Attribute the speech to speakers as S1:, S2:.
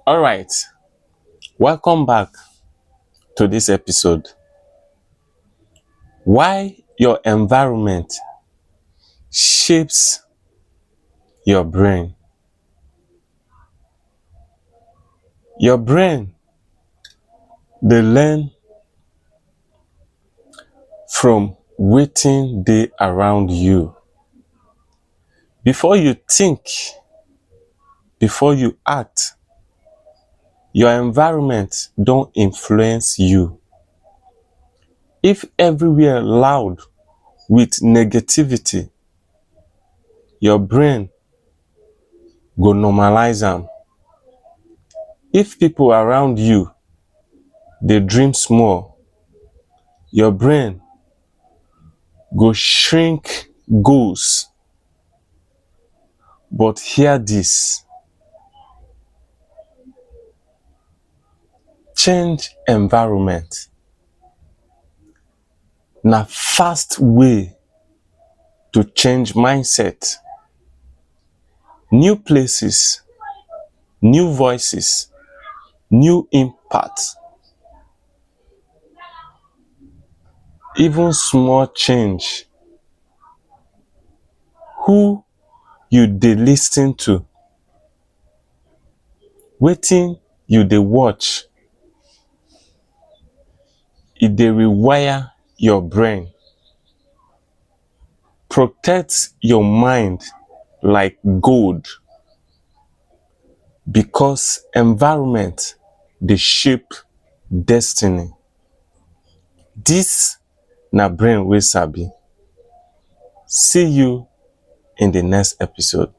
S1: All right, welcome back to this episode. Why your environment shapes your brain. Your brain, they learn from wetin dey around you. Before you think, before you act, your environment don influence you. If everywhere loud with negativity, your brain go normalize am. If people around you dey dream small, your brain go shrink goals. But hear this, change environment na fast way to change mindset. New places, new voices, new impact. Even small change. Who you dey lis ten to, wetin you dey watch, e dey rewire your brain. Protect your mind like gold, because environment dey shape destiny. This na Brain Wey Sabi. See you in the next episode.